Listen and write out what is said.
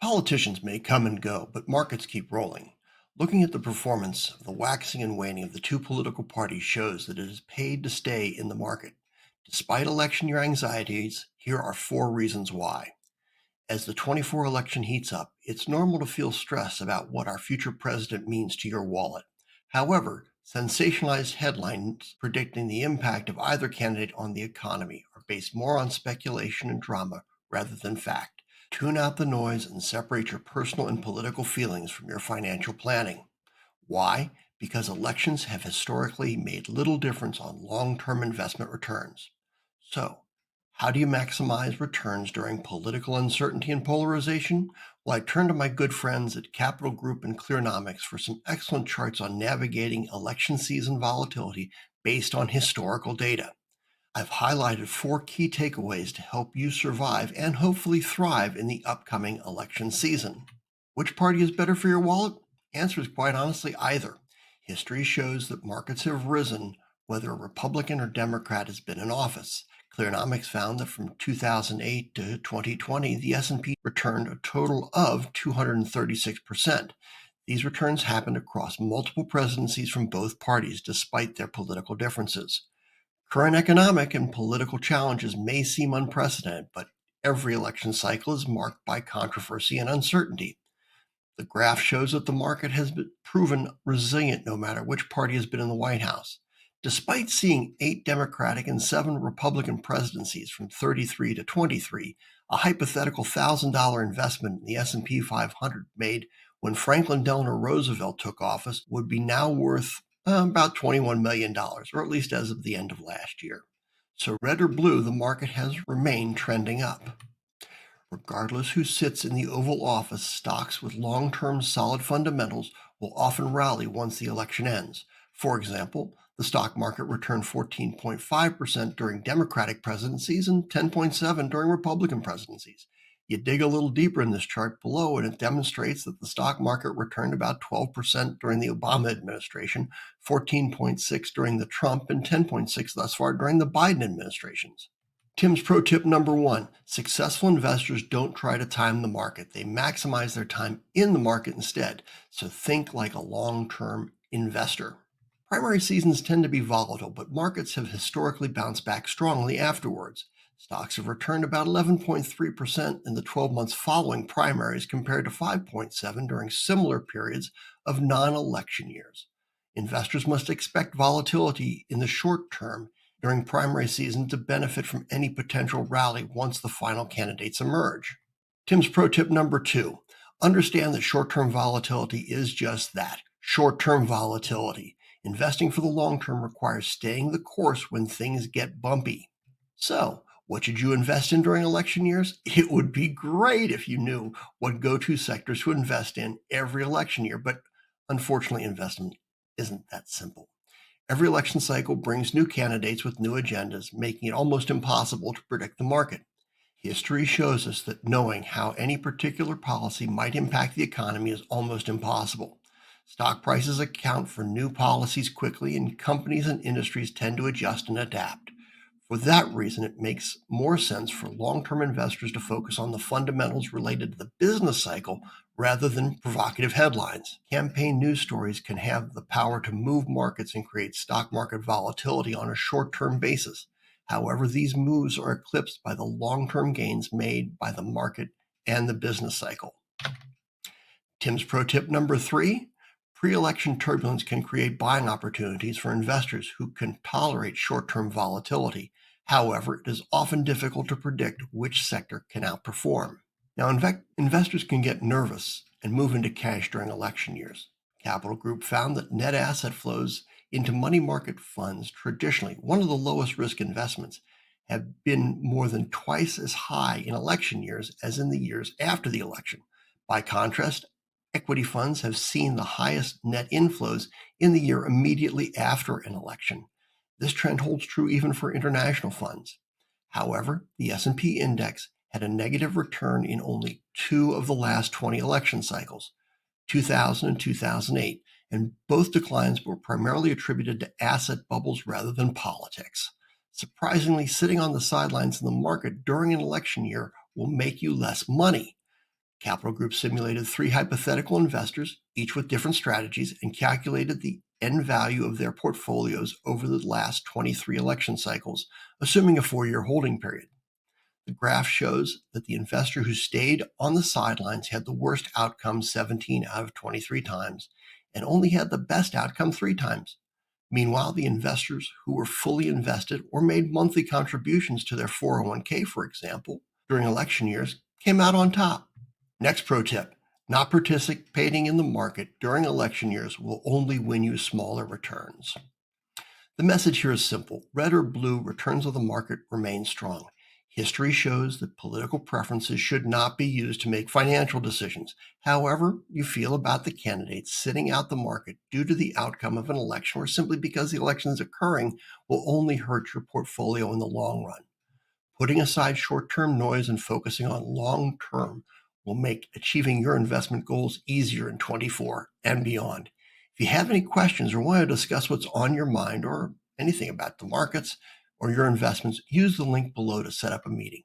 Politicians may come and go, but markets keep rolling. Looking at the performance of the waxing and waning of the two political parties shows that it is paid to stay in the market. Despite election year anxieties, here are four reasons why. As the 24 election heats up, it's normal to feel stress about what our future president means to your wallet. However, sensationalized headlines predicting the impact of either candidate on the economy are based more on speculation and drama rather than fact. Tune out the noise and separate your personal and political feelings from your financial planning. Why? Because elections have historically made little difference on long-term investment returns. So, how do you maximize returns during political uncertainty and polarization? Well, I turn to my good friends at Capital Group and Clearnomics for some excellent charts on navigating election season volatility based on historical data. I've highlighted four key takeaways to help you survive and hopefully thrive in the upcoming election season. Which party is better for your wallet? Answer is quite honestly either. History shows that markets have risen whether a Republican or Democrat has been in office. Clearnomics found that from 2008 to 2020, the S&P returned a total of 236%. These returns happened across multiple presidencies from both parties despite their political differences. Current economic and political challenges may seem unprecedented, but every election cycle is marked by controversy and uncertainty. The graph shows that the market has been proven resilient no matter which party has been in the White House. Despite seeing 8 Democratic and 7 Republican presidencies from 33 to 23, a hypothetical $1,000 investment in the S&P 500 made when Franklin Delano Roosevelt took office would be now worth about $21 million, or at least as of the end of last year. So red or blue, the market has remained trending up. Regardless who sits in the Oval Office, stocks with long-term solid fundamentals will often rally once the election ends. For example, the stock market returned 14.5% during Democratic presidencies and 10.7% during Republican presidencies. You dig a little deeper in this chart below, and it demonstrates that the stock market returned about 12% during the Obama administration, 14.6% during the Trump, and 10.6% thus far during the Biden administrations. Tim's pro tip number one: successful investors don't try to time the market. They maximize their time in the market instead. So think like a long-term investor. Primary seasons tend to be volatile, but markets have historically bounced back strongly afterwards. Stocks have returned about 11.3% in the 12 months following primaries compared to 5.7% during similar periods of non-election years. Investors must expect volatility in the short term during primary season to benefit from any potential rally once the final candidates emerge. Tim's pro tip number two: understand that short-term volatility is just that, short-term volatility. Investing for the long term requires staying the course when things get bumpy. So, what should you invest in during election years? It would be great if you knew what go-to sectors to invest in every election year, but unfortunately, investment isn't that simple. Every election cycle brings new candidates with new agendas, making it almost impossible to predict the market. History shows us that knowing how any particular policy might impact the economy is almost impossible. Stock prices account for new policies quickly, and companies and industries tend to adjust and adapt. For that reason, it makes more sense for long-term investors to focus on the fundamentals related to the business cycle rather than provocative headlines. Campaign news stories can have the power to move markets and create stock market volatility on a short-term basis. However, these moves are eclipsed by the long-term gains made by the market and the business cycle. Tim's pro tip number three: pre-election turbulence can create buying opportunities for investors who can tolerate short-term volatility. However, it is often difficult to predict which sector can outperform. Now, investors can get nervous and move into cash during election years. Capital Group found that net asset flows into money market funds, traditionally one of the lowest risk investments, have been more than twice as high in election years as in the years after the election. By contrast, equity funds have seen the highest net inflows in the year immediately after an election. This trend holds true even for international funds. However, the S&P index had a negative return in only 2 of the last 20 election cycles, 2000 and 2008, and both declines were primarily attributed to asset bubbles rather than politics. Surprisingly, sitting on the sidelines in the market during an election year will make you less money. Capital Group simulated 3 hypothetical investors, each with different strategies, and calculated the end value of their portfolios over the last 23 election cycles, assuming a 4-year holding period. The graph shows that the investor who stayed on the sidelines had the worst outcome 17 out of 23 times and only had the best outcome 3 times. Meanwhile, the investors who were fully invested or made monthly contributions to their 401k, for example, during election years, came out on top. Next pro tip: not participating in the market during election years will only win you smaller returns. The message here is simple: red or blue, returns of the market remain strong. History shows that political preferences should not be used to make financial decisions. However you feel about the candidates sitting out the market due to the outcome of an election or simply because the election is occurring will only hurt your portfolio in the long run. Putting aside short-term noise and focusing on long-term will make achieving your investment goals easier in 24 and beyond. If you have any questions or want to discuss what's on your mind or anything about the markets or your investments, use the link below to set up a meeting.